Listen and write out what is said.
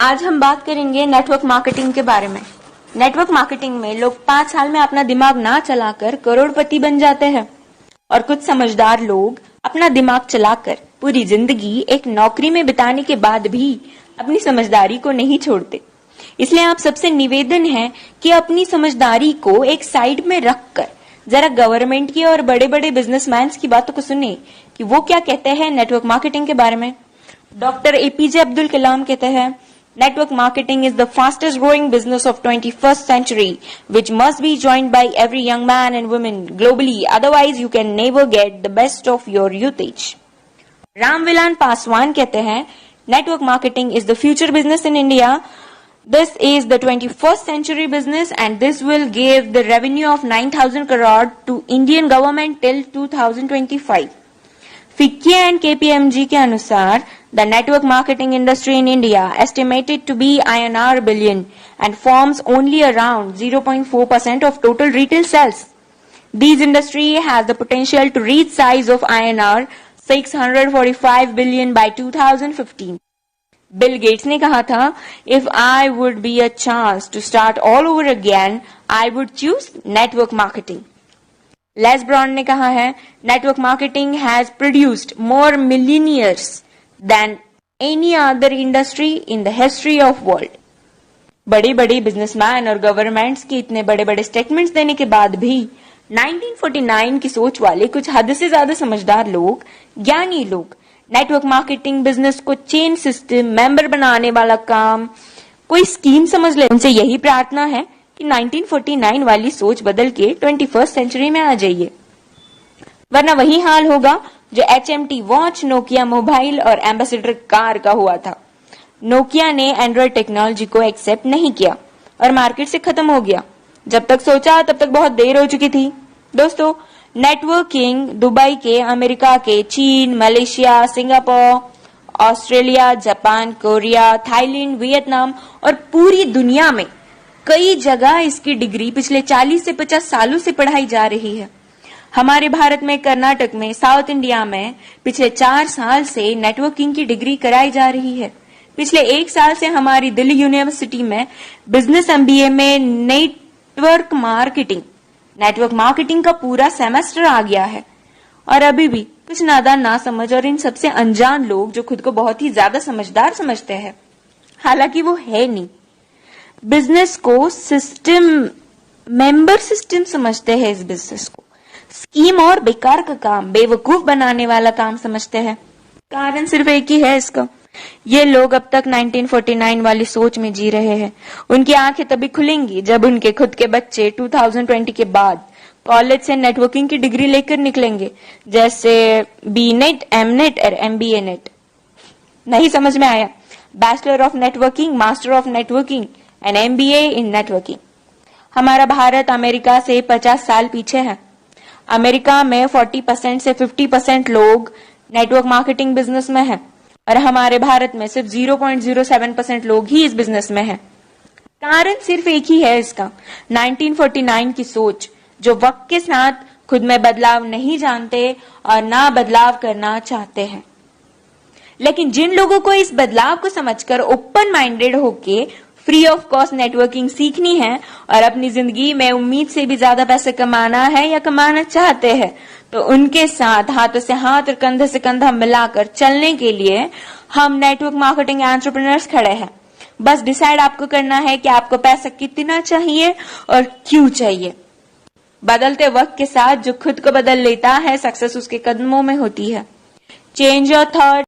आज हम बात करेंगे नेटवर्क मार्केटिंग के बारे में। नेटवर्क मार्केटिंग में लोग 5 साल में अपना दिमाग ना चलाकर करोड़पति बन जाते हैं और कुछ समझदार लोग अपना दिमाग चलाकर पूरी जिंदगी एक नौकरी में बिताने के बाद भी अपनी समझदारी को नहीं छोड़ते। इसलिए आप सबसे निवेदन है कि अपनी समझदारी को एक साइड में रखकर जरा गवर्नमेंट की और बड़े बड़े बिजनेसमैन की बातों को सुने कि वो क्या कहते हैं नेटवर्क मार्केटिंग के बारे में। डॉक्टर एपीजे अब्दुल कलाम कहते हैं, Network marketing is the fastest growing business of 21st century, which must be joined by every young man and woman globally. Otherwise, you can never get the best of your usage. Ramvilas Paswan कहते हैं, Network marketing is the future business in India. This is the 21st century business and this will give the revenue of 9,000 crore to Indian government till 2025. FICCI and KPMG के अनुसार the network marketing industry in India estimated to be INR billion and forms only around 0.4% of total retail sales. This industry has the potential to reach size of INR 645 billion by 2015. Bill Gates ने कहा था, if I would be a chance to start all over again, I would choose network marketing. Les Brown ने कहा है, network marketing has produced more millionaires than any other industry in the history of world. बड़े बड़े businessman और governments के इतने बड़े बड़े स्टेटमेंट्स देने के बाद भी 1949 की सोच वाले कुछ हद से ज्यादा समझदार लोग, ज्ञानी लोग नेटवर्क मार्केटिंग बिजनेस को चेन सिस्टम, मेंबर बनाने वाला काम, कोई स्कीम समझ ले। उनसे यही प्रार्थना है कि 1949 वाली सोच बदल के 21st सेंचुरी में आ जाइए, वरना वही हाल होगा जो HMT वॉच, नोकिया मोबाइल और एम्बेसडर कार का हुआ था। नोकिया ने एंड्रॉइड टेक्नोलॉजी को एक्सेप्ट नहीं किया और मार्केट से खत्म हो गया। जब तक सोचा तब तक बहुत देर हो चुकी थी। दोस्तों, नेटवर्किंग दुबई के, अमेरिका के, चीन, Malaysia, Singapore, Australia, Japan, Korea, Thailand, Vietnam और पूरी दुनिया में कई जगह इसकी डिग्री पिछले 40 से 50 सालों से पढ़ाई जा रही है। हमारे भारत में, कर्नाटक में, साउथ इंडिया में पिछले 4 साल से नेटवर्किंग की डिग्री कराई जा रही है। पिछले 1 साल से हमारी दिल्ली यूनिवर्सिटी में बिजनेस MBA में नेटवर्क मार्केटिंग का पूरा सेमेस्टर आ गया है। और अभी भी कुछ नादान, ना समझ और इन सबसे अनजान लोग जो खुद को बहुत ही ज्यादा समझदार समझते हैं, हालांकि वो है नहीं, बिजनेस को सिस्टम, मेंबर सिस्टम समझते हैं। इस बिजनेस को स्कीम और बेकार का काम, बेवकूफ बनाने वाला काम समझते हैं। कारण सिर्फ एक ही है इसका, ये लोग अब तक 1949 वाली सोच में जी रहे हैं। उनकी आंखें तभी खुलेंगी जब उनके खुद के बच्चे 2020 के बाद कॉलेज से नेटवर्किंग की डिग्री लेकर निकलेंगे, जैसे BNet, MNet और MBA नेट। नहीं समझ में आया? Bachelor of networking, master of networking and MBA in networking. हमारा भारत अमेरिका से 50 साल पीछे है। अमेरिका में 40% से 50% लोग नेटवर्क मार्केटिंग बिजनेस में हैं और हमारे भारत में सिर्फ 0.07% लोग ही इस बिजनेस में हैं। कारण सिर्फ एक ही है इसका, 1949 की सोच, जो वक्त के साथ खुद में बदलाव नहीं जानते और ना बदलाव करना चाहते हैं। लेकिन जिन लोगों को इस बदलाव को समझकर ओपन माइंडेड होके फ्री ऑफ कॉस्ट नेटवर्किंग सीखनी है और अपनी जिंदगी में उम्मीद से भी ज्यादा पैसे कमाना है या कमाना चाहते हैं, तो उनके साथ हाथों से हाथ और कंधे से कंधा मिलाकर चलने के लिए हम नेटवर्क मार्केटिंग एंटरप्रेन्योर्स खड़े हैं। बस डिसाइड आपको करना है कि आपको पैसा कितना चाहिए और क्यों चाहिए। बदलते वक्त के साथ जो खुद को बदल लेता है, सक्सेस उसके कदमों में होती है। Change your thought,